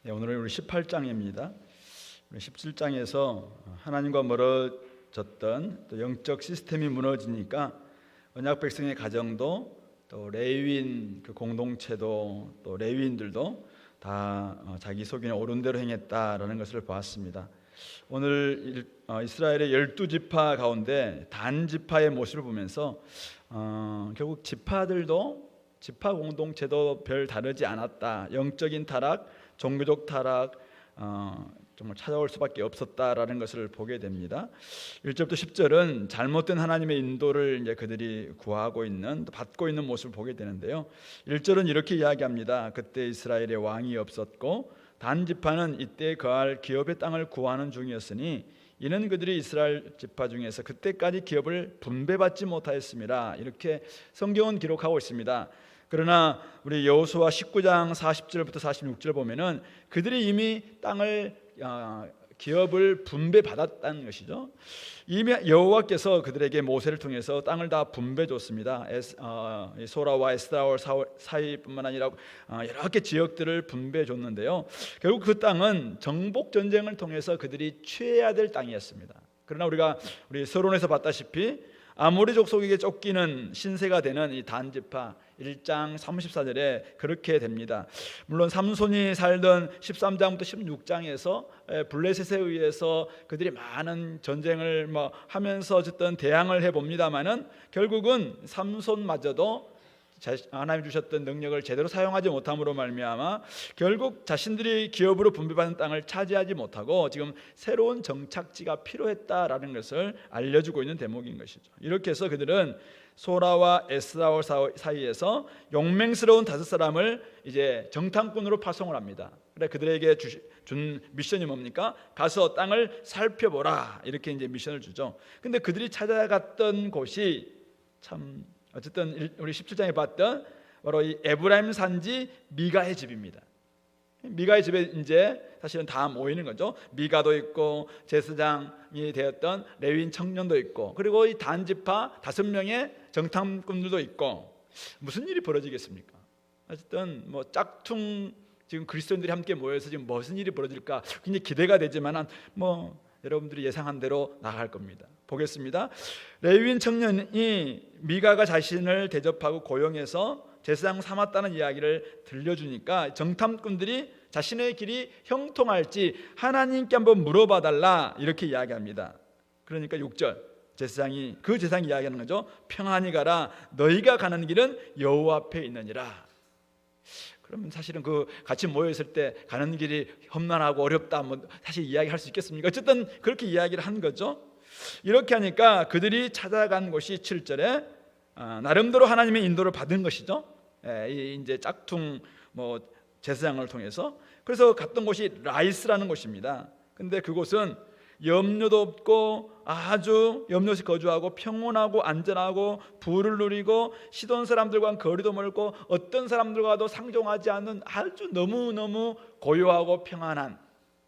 오늘은 우리 18장입니다. 17장에서 하나님과 멀어졌던 또 영적 시스템이 무너지니까 언약 백성의 가정도 또 레위인 그 공동체도 또 레위인들도 다 자기 속인에 옳은 대로 행했다라는 것을 보았습니다. 오늘 이스라엘의 12지파 가운데 단 지파의 모습을 보면서 결국 지파들도 지파 공동체도 별 다르지 않았다. 영적인 타락, 종교적 타락 정말 찾아올 수밖에 없었다라는 것을 보게 됩니다. 1절부터 10절은 잘못된 하나님의 인도를 이제 그들이 구하고 있는, 받고 있는 모습을 보게 되는데요. 1절은 이렇게 이야기합니다. 그때 이스라엘의 왕이 없었고 단 지파는 이때 거할 기업의 땅을 구하는 중이었으니 이는 그들이 이스라엘 지파 중에서 그때까지 기업을 분배받지 못하였습니다. 이렇게 성경은 기록하고 있습니다. 그러나 우리 여호수아 19장 40절부터 46절 보면은 그들이 이미 땅을 기업을 분배받았다는 것이죠. 이미 여호와께서 그들에게 모세를 통해서 땅을 다 분배 줬습니다. 소라와 에스라올 사이뿐만 아니라 여러 개 지역들을 분배 줬는데요. 결국 그 땅은 정복 전쟁을 통해서 그들이 취해야 될 땅이었습니다. 그러나 우리 서론에서 봤다시피 아모리 족속에게 쫓기는 신세가 되는 이 단지파 1장 34절에 그렇게 됩니다. 물론 삼손이 살던 13장부터 16장에서 블레셋에 의해서 그들이 많은 전쟁을 하면서 어쨌든 대항을 해봅니다마는 결국은 삼손마저도 하나님 주셨던 능력을 제대로 사용하지 못함으로 말미암아 결국 자신들이 기업으로 분배받은 땅을 차지하지 못하고 지금 새로운 정착지가 필요했다라는 것을 알려주고 있는 대목인 것이죠. 이렇게 해서 그들은 소라와 에스라올 사이에서 용맹스러운 5사람을 이제 정탐꾼으로 파송을 합니다. 그래 그들에게 준 미션이 뭡니까? 가서 땅을 살펴보라, 이렇게 이제 미션을 주죠. 근데 그들이 찾아갔던 곳이 참 어쨌든 우리 17장에 봤던 바로 이 에브라임 산지 미가의 집입니다. 미가의 집에 이제 사실은 다 모이는 거죠. 미가도 있고 제사장이 되었던 레위인 청년도 있고 그리고 이 단지파 5명의 정탐꾼들도 있고 무슨 일이 벌어지겠습니까? 어쨌든 짝퉁 지금 그리스도인들이 함께 모여서 지금 무슨 일이 벌어질까 굉장히 기대가 되지만은 여러분들이 예상한 대로 나갈 겁니다. 보겠습니다. 레위인 청년이 미가가 자신을 대접하고 고용해서 제사장 삼았다는 이야기를 들려주니까 정탐꾼들이 자신의 길이 형통할지 하나님께 한번 물어봐 달라, 이렇게 이야기합니다. 그러니까 6절 제사장이 이야기하는 거죠. 평안히 가라, 너희가 가는 길은 여호와 앞에 있느니라. 그러면 사실은 같이 모여 있을 때 가는 길이 험난하고 어렵다 사실 이야기할 수 있겠습니까? 어쨌든 그렇게 이야기를 한 거죠. 이렇게 하니까 그들이 찾아간 곳이 7절에 나름대로 하나님의 인도를 받은 것이죠. 이제 짝퉁 제사장을 통해서. 그래서 갔던 곳이 라이스라는 곳입니다. 근데 그곳은 염려도 없고 아주 염려 없이 거주하고 평온하고 안전하고 부를 누리고 시돈 사람들과는 거리도 멀고 어떤 사람들과도 상종하지 않는 아주 너무너무 고요하고 평안한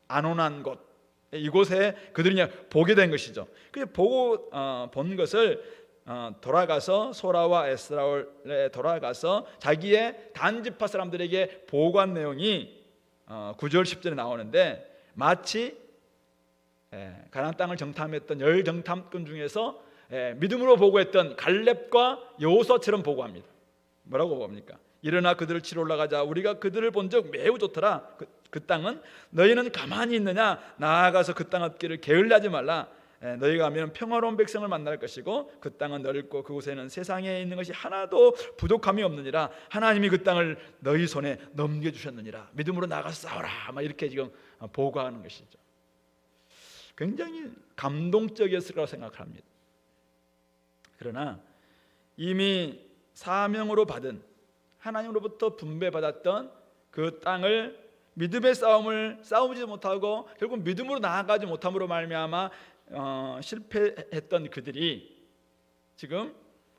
안온한 곳, 이곳에 그들이 보게 된 것이죠. 그래서 보고 본 것을 돌아가서 소라와 에스라올에 돌아가서 자기의 단지파 사람들에게 보고한 내용이 9절 10절에 나오는데 마치 가나안 땅을 정탐했던 10 정탐꾼 중에서 믿음으로 보고했던 갈렙과 여호수아처럼 보고합니다. 뭐라고 보고합니까? 일어나 그들을 치러 올라가자. 우리가 그들을 본 적 매우 좋더라. 그 땅은 너희는 가만히 있느냐? 나아가서 그 땅 얻기를 게을리하지 말라. 너희가 가면 평화로운 백성을 만날 것이고 그 땅은 넓고 그곳에는 세상에 있는 것이 하나도 부족함이 없느니라. 하나님이 그 땅을 너희 손에 넘겨주셨느니라. 믿음으로 나가서 싸워라. 이렇게 지금 보고하는 것이죠. 굉장히 감동적이었을 거라고 생각합니다. 그러나 이미 사명으로 받은 하나님으로부터 분배받았던 그 땅을 믿음의 싸움을 싸우지 못하고 결국 믿음으로 나아가지 못함으로 말미암아 실패했던 그들이 지금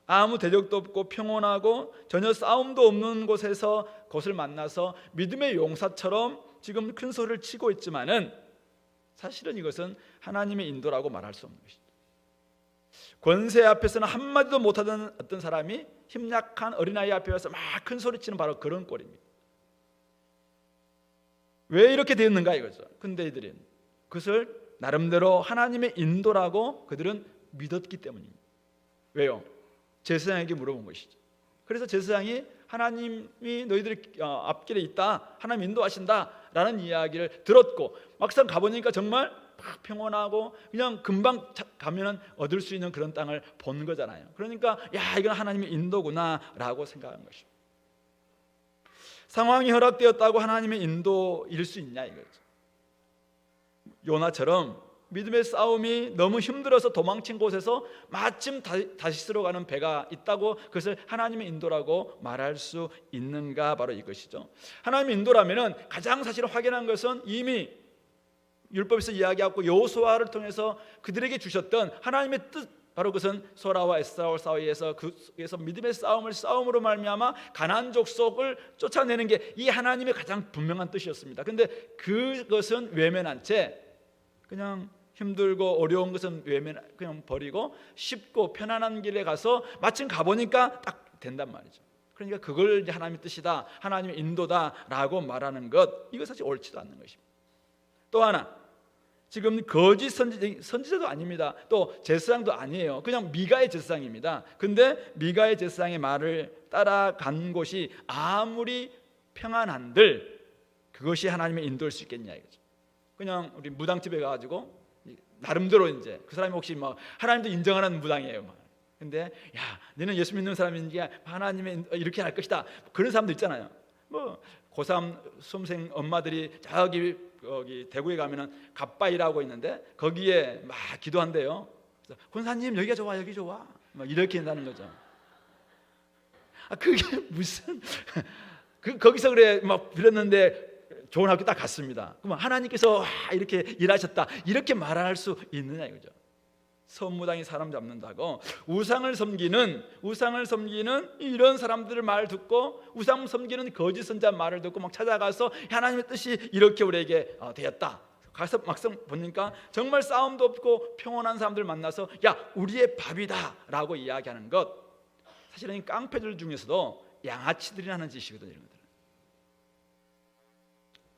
아무 대적도 없고 평온하고 전혀 싸움도 없는 곳을 만나서 믿음의 용사처럼 지금 큰 소리를 치고 있지만은 사실은 이것은 하나님의 인도라고 말할 수 없는 것이죠. 권세 앞에서는 한마디도 못하던 어떤 사람이 힘약한 어린아이 앞에 와서 막 큰 소리치는 바로 그런 꼴입니다. 왜 이렇게 되었는가 이거죠. 근데 이들은 그것을 나름대로 하나님의 인도라고 그들은 믿었기 때문입니다. 왜요? 제사장에게 물어본 것이죠. 그래서 제사장이 하나님이 너희들 앞길에 있다, 하나님 인도하신다 라는 이야기를 들었고 막상 가보니까 정말 평온하고 그냥 금방 가면 얻을 수 있는 그런 땅을 본 거잖아요. 그러니까 야, 이건 하나님의 인도구나 라고 생각한 것입니다. 상황이 허락되었다고 하나님의 인도일 수 있냐 이거죠. 요나처럼 믿음의 싸움이 너무 힘들어서 도망친 곳에서 마침 다시스로 가는 배가 있다고 그것을 하나님의 인도라고 말할 수 있는가, 바로 이것이죠. 하나님의 인도라면은 가장 사실 확인한 것은 이미 율법에서 이야기하고 여호수아를 통해서 그들에게 주셨던 하나님의 뜻, 바로 그것은 소라와 에스라와 사이에서 그에서 믿음의 싸움으로 말미암아 가나안 족속을 쫓아내는 게 이 하나님의 가장 분명한 뜻이었습니다. 근데 그것은 외면한 채 그냥 힘들고 어려운 것은 그냥 버리고 쉽고 편안한 길에 가서 마침 가보니까 딱 된단 말이죠. 그러니까 그걸 이제 하나님의 뜻이다, 하나님의 인도다라고 말하는 것, 이거 사실 옳지도 않는 것입니다. 또 하나, 지금 거짓 선지자도 아닙니다. 또 제사장도 아니에요. 그냥 미가의 제사장입니다. 근데 미가의 제사장의 말을 따라간 곳이 아무리 평안한들 그것이 하나님의 인도일 수 있겠냐 이거죠. 그냥 우리 무당집에 가가지고 나름대로 이제 그 사람이 혹시 막 하나님도 인정하는 무당이에요. 근데 야, 너는 예수 믿는 사람이니까 하나님이 이렇게 할 것이다. 그런 사람도 있잖아요. 뭐 고3 수험생 엄마들이 저기 대구에 가면은 갓바이라고 있는데 거기에 막 기도한대요. 그래서 권사님 여기가 좋아, 여기 좋아, 막 이렇게 한다는 거죠. 그게 무슨 거기서 그래 막 빌었는데 좋은 학교 딱 갔습니다. 그러면 하나님께서 이렇게 일하셨다 이렇게 말할 수 있느냐 이거죠. 선무당이 사람 잡는다고 우상을 섬기는 이런 사람들을 말 듣고 우상 섬기는 거짓 선자 말을 듣고 막 찾아가서 하나님의 뜻이 이렇게 우리에게 되었다. 가서 막상 보니까 정말 싸움도 없고 평온한 사람들 만나서 야, 우리의 밥이다 라고 이야기하는 것, 사실은 깡패들 중에서도 양아치들이 하는 짓이거든요. 이런 것들.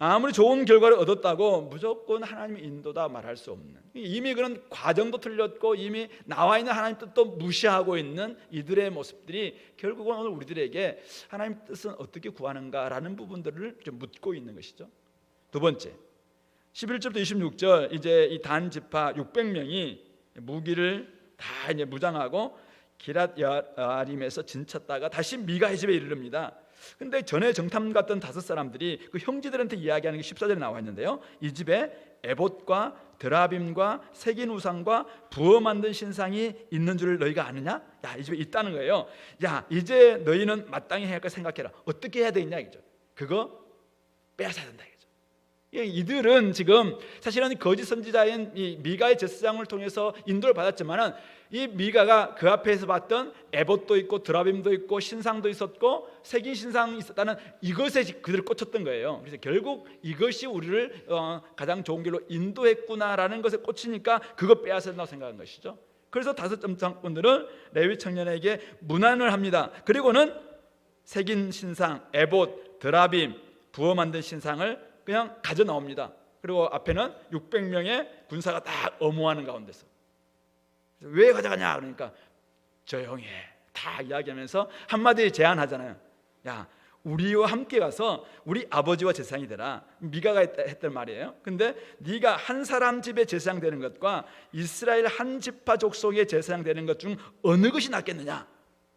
아무리 좋은 결과를 얻었다고 무조건 하나님의 인도다 말할 수 없는, 이미 그런 과정도 틀렸고 이미 나와 있는 하나님 뜻도 무시하고 있는 이들의 모습들이 결국은 오늘 우리들에게 하나님 뜻은 어떻게 구하는가라는 부분들을 좀 묻고 있는 것이죠. 두 번째, 11절부터 26절, 이제 이 단 지파 600명이 무기를 다 이제 무장하고 기랏 여아림에서 진쳤다가 다시 미가의 집에 이르릅니다. 근데 전에 정탐 갔던 5사람들이 그 형제들한테 이야기하는 게 14절에 나와 있는데요. 이 집에 에봇과 드라빔과 새긴 우상과 부어 만든 신상이 있는 줄을 너희가 아느냐? 야, 이 집에 있다는 거예요. 야, 이제 너희는 마땅히 해야 할 거 생각해라. 어떻게 해야 되겠냐 이거죠. 그거 빼앗아야 된다 이거죠. 이들은 지금 사실은 거짓 선지자인 이 미가의 제사장을 통해서 인도를 받았지만은 이 미가가 그 앞에서 봤던 에봇도 있고 드라빔도 있고 신상도 있었고 새긴 신상이 있었다는 이것에 그들을 꽂혔던 거예요. 그래서 결국 이것이 우리를 가장 좋은 길로 인도했구나라는 것에 꽂히니까 그거 빼앗아야 된다고 생각한 것이죠. 그래서 5점장꾼들은 레위 청년에게 문안을 합니다. 그리고는 새긴 신상, 에봇, 드라빔, 부어 만든 신상을 그냥 가져 나옵니다. 그리고 앞에는 600명의 군사가 딱 엄호하는 가운데서 왜 가져가냐 그러니까 조용히 해 다 이야기하면서 한마디 제안하잖아요. 야, 우리와 함께 가서 우리 아버지와 제사장이 되라. 미가가 했던 말이에요. 근데 네가 한 사람 집에 제사장 되는 것과 이스라엘 한 지파 족속의 제사장 되는 것 중 어느 것이 낫겠느냐?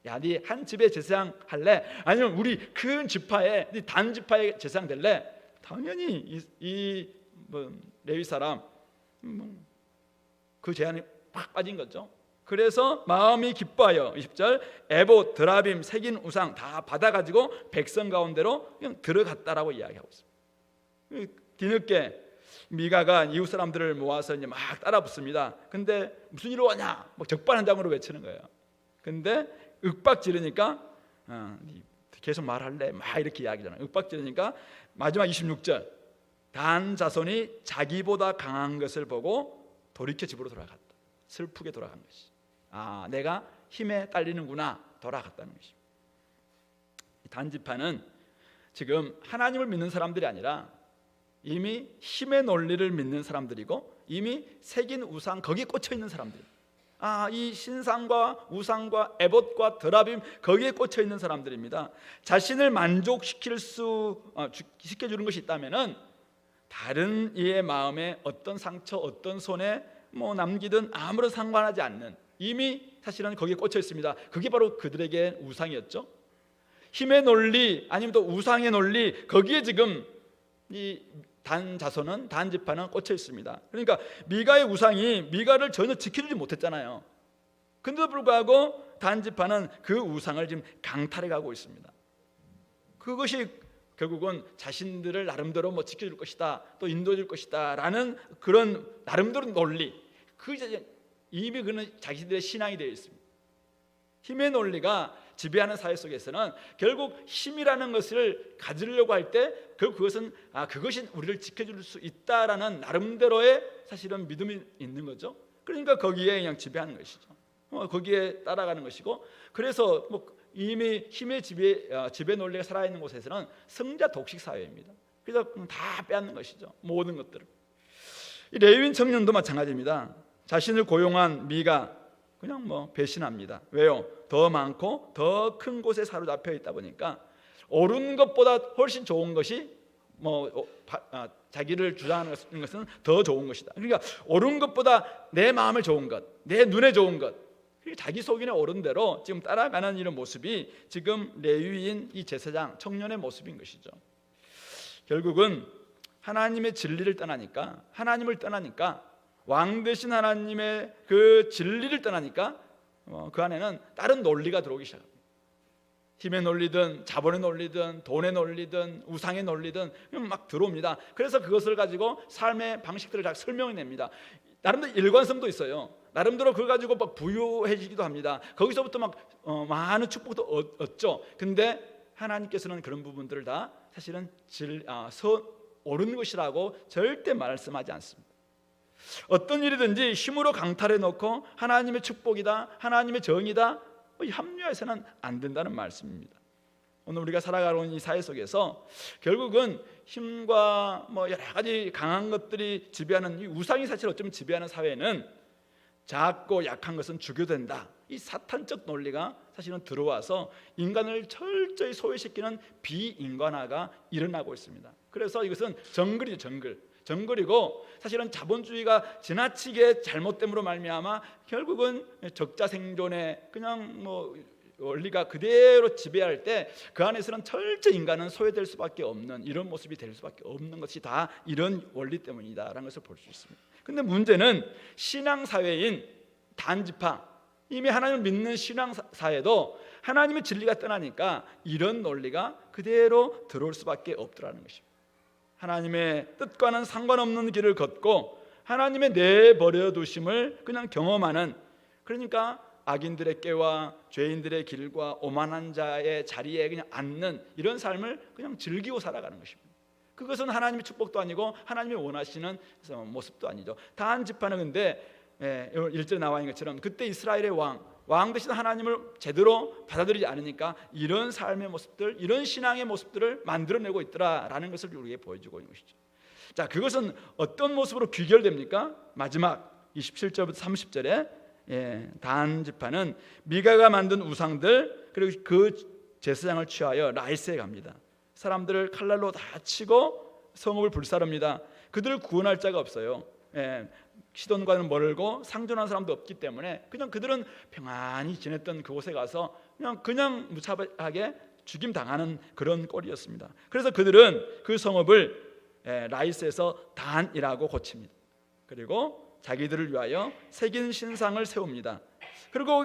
야, 네 한 집에 제사장 할래? 아니면 우리 큰 지파에, 네 단 지파의 제사장 될래? 당연히 이 레위 사람 그 제안이 팍 빠진 거죠. 그래서 마음이 기뻐하여 20절 에봇, 드라빔, 새긴 우상 다 받아가지고 백성 가운데로 그냥 들어갔다라고 이야기하고 있습니다. 뒤늦게 미가가 이웃 사람들을 모아서 이제 막 따라붙습니다. 근데 무슨 일로 왔냐? 막 적반하장으로 외치는 거예요. 근데 윽박 지르니까 계속 말할래? 막 이렇게 이야기잖아요. 윽박 지르니까 마지막 26절 단 자손이 자기보다 강한 것을 보고 돌이켜 집으로 돌아갔다. 슬프게 돌아간 것이. 아, 내가 힘에 딸리는구나. 돌아갔다는 것입니다. 단 지파는 지금 하나님을 믿는 사람들이 아니라 이미 힘의 논리를 믿는 사람들이고 이미 새긴 우상 거기에 꽂혀 있는 사람들. 이 신상과 우상과 에봇과 드라빔 거기에 꽂혀 있는 사람들입니다. 자신을 시켜주는 것이 있다면은 다른 이의 마음에 어떤 상처, 어떤 손에 남기든 아무런 상관하지 않는, 이미 사실은 거기에 꽂혀 있습니다. 그게 바로 그들에게 우상이었죠. 힘의 논리 아니면 또 우상의 논리, 거기에 지금 이 단 자손은, 단 지파는 꽂혀 있습니다. 그러니까 미가의 우상이 미가를 전혀 지켜주지 못했잖아요. 근데도 불구하고 단 지파는 그 우상을 지금 강탈해 가고 있습니다. 그것이 결국은 자신들을 나름대로 지켜줄 것이다, 또 인도해줄 것이다 라는 그런 나름대로 논리, 이미 그는 자기들의 신앙이 되어 있습니다. 힘의 논리가 지배하는 사회 속에서는 결국 힘이라는 것을 가지려고 할 때 그것은 그것이 우리를 지켜줄 수 있다라는 나름대로의 사실은 믿음이 있는 거죠. 그러니까 거기에 그냥 지배하는 것이죠. 거기에 따라가는 것이고, 그래서 이미 힘의 지배 논리가 살아있는 곳에서는 승자 독식 사회입니다. 그래서 다 빼앗는 것이죠. 모든 것들을. 이 레위인 청년도 마찬가지입니다. 자신을 고용한 미가 그냥 배신합니다. 왜요? 더 많고 더 큰 곳에 사로잡혀 있다 보니까 옳은 것보다 훨씬 좋은 것이 자기를 주장하는 것은 더 좋은 것이다. 그러니까 옳은 것보다 내 마음에 좋은 것, 내 눈에 좋은 것, 자기 속인에 옳은 대로 지금 따라가는 이런 모습이 지금 레위인 이 제사장 청년의 모습인 것이죠. 결국은 하나님의 진리를 떠나니까, 하나님을 떠나니까, 왕 되신 하나님의 그 진리를 떠나니까 그 안에는 다른 논리가 들어오기 시작합니다. 힘의 논리든 자본의 논리든 돈의 논리든 우상의 논리든 막 들어옵니다. 그래서 그것을 가지고 삶의 방식들을 잘 설명해냅니다. 나름대로 일관성도 있어요. 나름대로 그걸 가지고 부유해지기도 합니다. 거기서부터 많은 축복도 얻죠. 근데 하나님께서는 그런 부분들을 다 사실은 옳은 것이라고 절대 말씀하지 않습니다. 어떤 일이든지 힘으로 강탈해 놓고 하나님의 축복이다, 하나님의 정의다 합리화해서는 안 된다는 말씀입니다. 오늘 우리가 살아가는 이 사회 속에서 결국은 힘과 여러 가지 강한 것들이 지배하는, 이 우상이 사실 어쩌면 지배하는 사회는 작고 약한 것은 죽여된다, 이 사탄적 논리가 사실은 들어와서 인간을 철저히 소외시키는 비인간화가 일어나고 있습니다. 그래서 이것은 정글이죠. 정글이고 사실은 자본주의가 지나치게 잘못됨으로 말미암아 결국은 적자 생존의 그냥 원리가 그대로 지배할 때 그 안에서는 철저히 인간은 소외될 수밖에 없는 이런 모습이 될 수밖에 없는 것이 다 이런 원리 때문이다라는 것을 볼 수 있습니다. 근데 문제는 신앙사회인 단지파, 이미 하나님을 믿는 신앙사회도 하나님의 진리가 떠나니까 이런 논리가 그대로 들어올 수밖에 없더라는 것입니다. 하나님의 뜻과는 상관없는 길을 걷고 하나님의 내버려 두심을 그냥 경험하는, 그러니까 악인들의 꾀와 죄인들의 길과 오만한 자의 자리에 그냥 앉는 이런 삶을 그냥 즐기고 살아가는 것입니다. 그것은 하나님의 축복도 아니고 하나님이 원하시는 모습도 아니죠. 단 지파는 근데 1절에 나와 있는 것처럼 그때 이스라엘의 왕 되신 하나님을 제대로 받아들이지 않으니까 이런 삶의 모습들, 이런 신앙의 모습들을 만들어내고 있더라라는 것을 우리에게 보여주고 있는 것이죠. 자, 그것은 어떤 모습으로 귀결됩니까? 마지막 27절부터 30절에 단 지파는 미가가 만든 우상들 그리고 그 제사장을 취하여 라이스에 갑니다. 사람들을 칼날로 다 치고 성읍을 불사릅니다. 그들을 구원할 자가 없어요. 시돈과는 멀고 상존한 사람도 없기 때문에 그냥 그들은 평안히 지냈던 그곳에 가서 그냥 무차별하게 죽임 당하는 그런 꼴이었습니다. 그래서 그들은 그 성읍을 라이스에서 단이라고 고칩니다. 그리고 자기들을 위하여 새긴 신상을 세웁니다. 그리고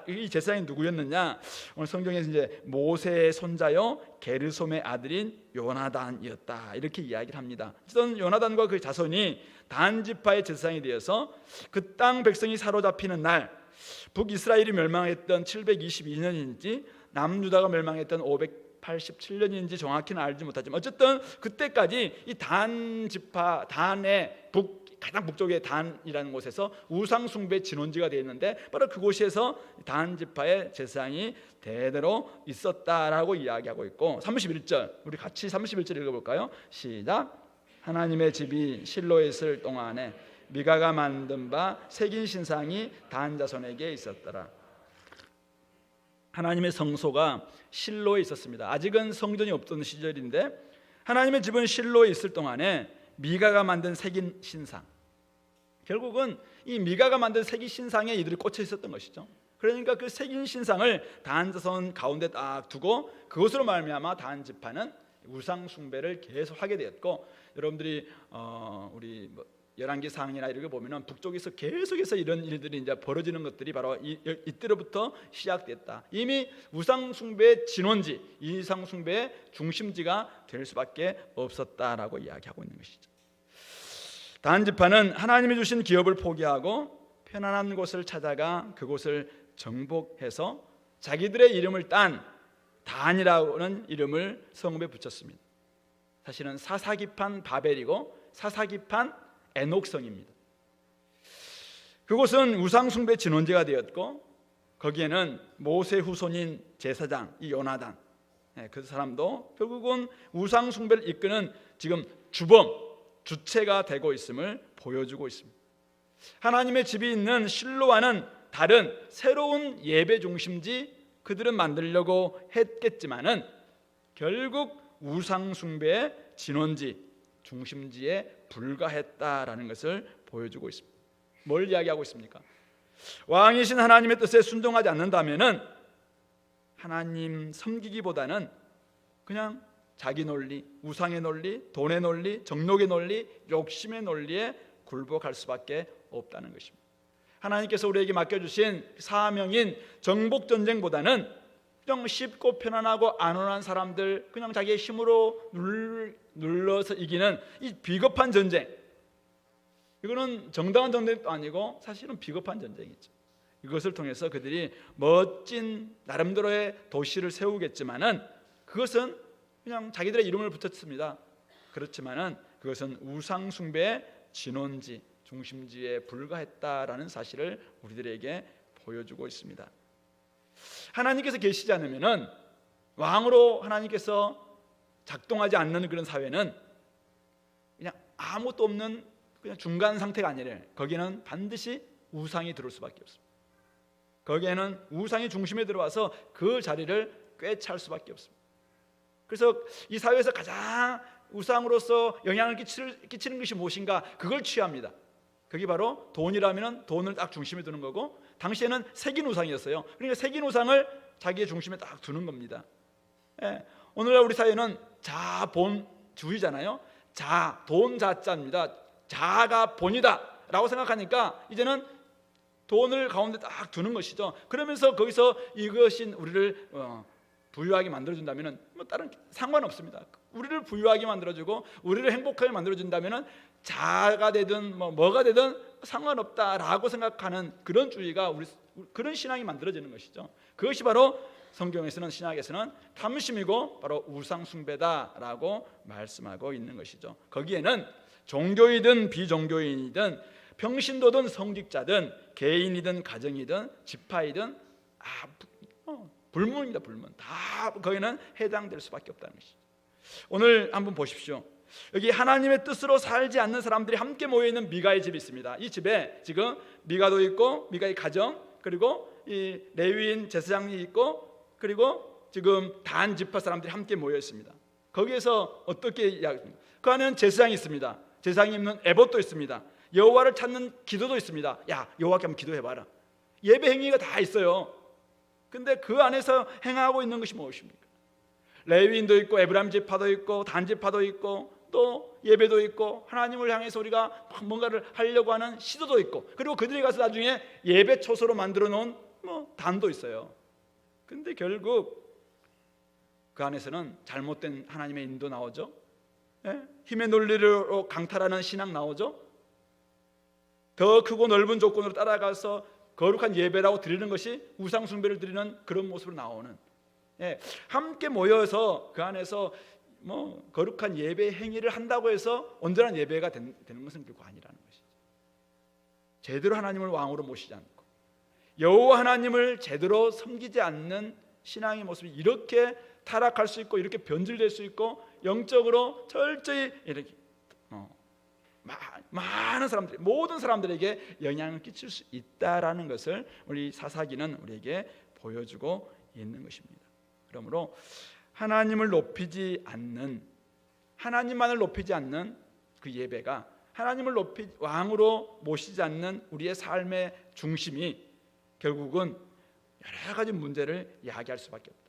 이 제사장이 누구였느냐? 오늘 성경에서 이제 모세의 손자요 게르솜의 아들인 요나단이었다 이렇게 이야기를 합니다. 어쨌든 요나단과 그 자손이 단 지파의 제사장이 되어서 그 땅 백성이 사로잡히는 날, 북이스라엘이 멸망했던 722년인지 남유다가 멸망했던 587년인지 정확히는 알지 못하지만 어쨌든 그때까지 이 단 지파, 단의 가장 북쪽의 단이라는 곳에서 우상 숭배 진원지가 되어 있는데 바로 그곳에서 단 지파의 제사장이 대대로 있었다라고 이야기하고 있고, 31절 우리 같이 31절 읽어볼까요? 시작. 하나님의 집이 실로에 있을 동안에 미가가 만든 바 새긴 신상이 단 자손에게 있었더라. 하나님의 성소가 실로에 있었습니다. 아직은 성전이 없던 시절인데 하나님의 집은 실로에 있을 동안에 미가가 만든 새긴 신상, 결국은 이 미가가 만든 새긴 신상에 이들이 꽂혀 있었던 것이죠. 그러니까 그 새긴 신상을 단 자손 가운데 딱 두고 그것으로 말미암아 단 지파는 우상 숭배를 계속 하게 되었고, 여러분들이 우리 열왕기 상이나 이렇게 보면은 북쪽에서 계속해서 이런 일들이 이제 벌어지는 것들이 바로 이때로부터 시작됐다. 이미 우상 숭배의 진원지, 이상 숭배의 중심지가 될 수밖에 없었다라고 이야기하고 있는 것이죠. 단 지파는 하나님이 주신 기업을 포기하고 편안한 곳을 찾아가 그곳을 정복해서 자기들의 이름을 딴 단이라는 이름을 성읍에 붙였습니다. 사실은 사사기판 바벨이고 사사기판 에녹성입니다. 그곳은 우상숭배 진원지가 되었고 거기에는 모세 후손인 제사장 이 요나단, 그 사람도 결국은 우상숭배를 이끄는 지금 주체가 되고 있음을 보여주고 있습니다. 하나님의 집이 있는 실로와는 다른 새로운 예배 중심지 그들은 만들려고 했겠지만은 결국 우상숭배의 진원지, 중심지에 불과했다라는 것을 보여주고 있습니다. 뭘 이야기하고 있습니까? 왕이신 하나님의 뜻에 순종하지 않는다면은 하나님 섬기기보다는 그냥 자기 논리, 우상의 논리, 돈의 논리, 정욕의 논리, 욕심의 논리에 굴복할 수밖에 없다는 것입니다. 하나님께서 우리에게 맡겨주신 사명인 정복전쟁보다는 그냥 쉽고 편안하고 안온한 사람들 그냥 자기의 힘으로 눌러서 이기는 이 비겁한 전쟁, 이거는 정당한 전쟁도 아니고 사실은 비겁한 전쟁이죠. 이것을 통해서 그들이 멋진 나름대로의 도시를 세우겠지만은 그것은 그냥 자기들의 이름을 붙였습니다. 그렇지만은 그것은 우상숭배의 진원지, 중심지에 불과했다라는 사실을 우리들에게 보여주고 있습니다. 하나님께서 계시지 않으면은 왕으로 하나님께서 작동하지 않는 그런 사회는 그냥 아무것도 없는 그냥 중간 상태가 아니라 거기는 반드시 우상이 들어올 수밖에 없습니다. 거기에는 우상이 중심에 들어와서 그 자리를 꿰찰 수밖에 없습니다. 그래서 이 사회에서 가장 우상으로서 영향을 끼치는 것이 무엇인가, 그걸 취합니다. 그게 바로 돈이라면 돈을 딱 중심에 두는 거고, 당시에는 색인 우상이었어요. 그러니까 색인 우상을 자기의 중심에 딱 두는 겁니다. 오늘날 우리 사회는 자본주의잖아요. 돈 자자입니다. 자가 본이다 라고 생각하니까 이제는 돈을 가운데 딱 두는 것이죠. 그러면서 거기서 이것이 우리를 부유하게 만들어준다면 뭐 다른 상관없습니다. 우리를 부유하게 만들어주고 우리를 행복하게 만들어준다면 자가 되든 뭐가 되든 상관없다라고 생각하는 그런 주의가 그런 신앙이 만들어지는 것이죠. 그것이 바로 성경에서는, 신약에서는 탐심이고 바로 우상숭배다라고 말씀하고 있는 것이죠. 거기에는 종교이든 비종교인이든 평신도든 성직자든 개인이든 가정이든 지파이든 불문입니다. 불문. 다 거기는 해당될 수밖에 없다는 것이죠. 오늘 한번 보십시오. 여기 하나님의 뜻으로 살지 않는 사람들이 함께 모여있는 미가의 집이 있습니다. 이 집에 지금 미가도 있고 미가의 가정, 그리고 이 레위인 제사장이 있고, 그리고 지금 단 지파 사람들이 함께 모여 있습니다. 거기에서 어떻게 이야기합니까? 그 안에는 제사장이 있습니다. 제사장이 입는 에봇도 있습니다. 여호와를 찾는 기도도 있습니다. 야, 여호와께 한번 기도해봐라. 예배 행위가 다 있어요. 근데 그 안에서 행하고 있는 것이 무엇입니까? 레위인도 있고 에브라임 지파도 있고 단 지파도 있고 또 예배도 있고 하나님을 향해서 우리가 뭔가를 하려고 하는 시도도 있고, 그리고 그들이 가서 나중에 예배 초소로 만들어 놓은 단도 있어요. 근데 결국 그 안에서는 잘못된 하나님의 인도 나오죠. 힘의 논리로 강탈하는 신앙 나오죠. 더 크고 넓은 조건으로 따라가서 거룩한 예배라고 드리는 것이 우상 숭배를 드리는 그런 모습으로 나오는, 함께 모여서 그 안에서 거룩한 예배 행위를 한다고 해서 온전한 예배가 되는 것은 결코 아니라는 것이죠. 제대로 하나님을 왕으로 모시지 않고 여호와 하나님을 제대로 섬기지 않는 신앙의 모습이 이렇게 타락할 수 있고 이렇게 변질될 수 있고 영적으로 철저히 이렇게 많은 사람들, 모든 사람들에게 영향을 끼칠 수 있다라는 것을 우리 사사기는 우리에게 보여주고 있는 것입니다. 그러므로 하나님을 높이지 않는, 하나님만을 높이지 않는 그 예배가, 하나님을 왕으로 모시지 않는 우리의 삶의 중심이 결국은 여러 가지 문제를 야기할 수밖에 없다.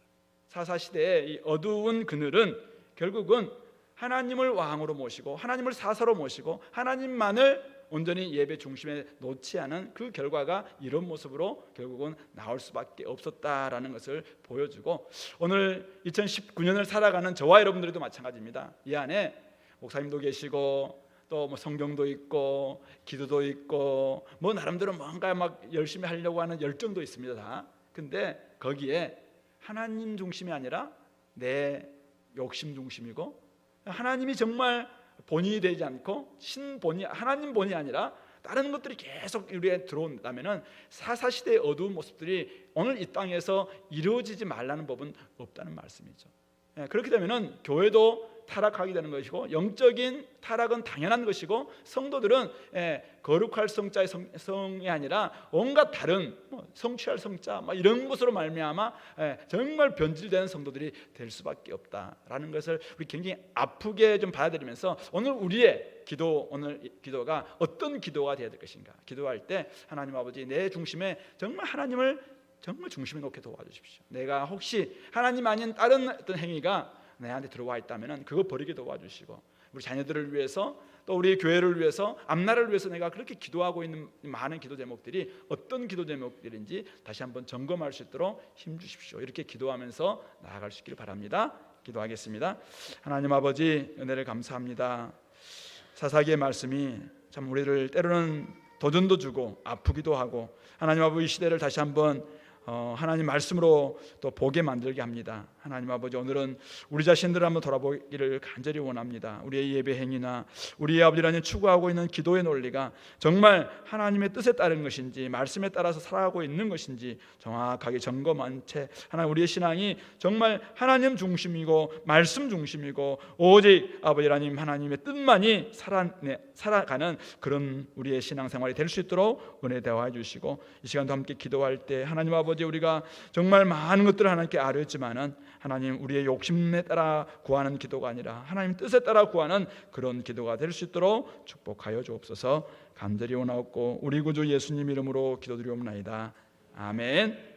사사시대의 이 어두운 그늘은 결국은 하나님을 왕으로 모시고 하나님을 사사로 모시고 하나님만을 온전히 예배 중심에 놓지 않은 그 결과가 이런 모습으로 결국은 나올 수밖에 없었다라는 것을 보여주고, 오늘 2019년을 살아가는 저와 여러분들도 마찬가지입니다. 이 안에 목사님도 계시고 또 뭐 성경도 있고 기도도 있고 뭐 나름대로 뭔가 막 열심히 하려고 하는 열정도 있습니다 다. 근데 거기에 하나님 중심이 아니라 내 욕심 중심이고, 하나님이 정말 본이 되지 않고 신본이, 하나님 본이 아니라 다른 것들이 계속 우리에 들어온다면 사사시대의 어두운 모습들이 오늘 이 땅에서 이루어지지 말라는 법은 없다는 말씀이죠. 그렇게 되면 교회도 타락하게 되는 것이고, 영적인 타락은 당연한 것이고, 성도들은 거룩할 성자의 성이 아니라 온갖 다른 성취할 성자 이런 것으로 말미암아 정말 변질되는 성도들이 될 수밖에 없다라는 것을 우리 굉장히 아프게 좀 받아들이면서 오늘 우리의 기도, 오늘 기도가 어떤 기도가 되어야 될 것인가. 기도할 때 하나님 아버지, 내 중심에 정말 하나님을 정말 중심에 놓게 도와주십시오. 내가 혹시 하나님 아닌 다른 어떤 행위가 내한테 들어와 있다면 그거 버리게 도와주시고, 우리 자녀들을 위해서 또 우리 교회를 위해서, 앞나라를 위해서 내가 그렇게 기도하고 있는 많은 기도 제목들이 어떤 기도 제목들인지 다시 한번 점검할 수 있도록 힘주십시오. 이렇게 기도하면서 나아갈 수 있기를 바랍니다. 기도하겠습니다. 하나님 아버지, 은혜를 감사합니다. 사사기의 말씀이 참 우리를 때로는 도전도 주고 아프기도 하고, 하나님 아버지 이 시대를 다시 한번 하나님 말씀으로 또 보게 만들게 합니다. 하나님 아버지, 오늘은 우리 자신들을 한번 돌아보기를 간절히 원합니다. 우리의 예배 행위나 우리의 아버지 하나님 추구하고 있는 기도의 논리가 정말 하나님의 뜻에 따른 것인지, 말씀에 따라서 살아가고 있는 것인지 정확하게 점검한 채 하나님, 우리의 신앙이 정말 하나님 중심이고 말씀 중심이고 오직 아버지 하나님, 하나님의 뜻만이 살아가는 그런 우리의 신앙생활이 될 수 있도록 은혜 대화해 주시고, 이 시간도 함께 기도할 때 하나님 아버지, 우리가 정말 많은 것들을 하나님께 아뢰었지만은 하나님, 우리의 욕심에 따라 구하는 기도가 아니라 하나님 뜻에 따라 구하는 그런 기도가 될 수 있도록 축복하여 주옵소서. 간절히 원하옵고 우리 구주 예수님 이름으로 기도드리옵나이다. 아멘.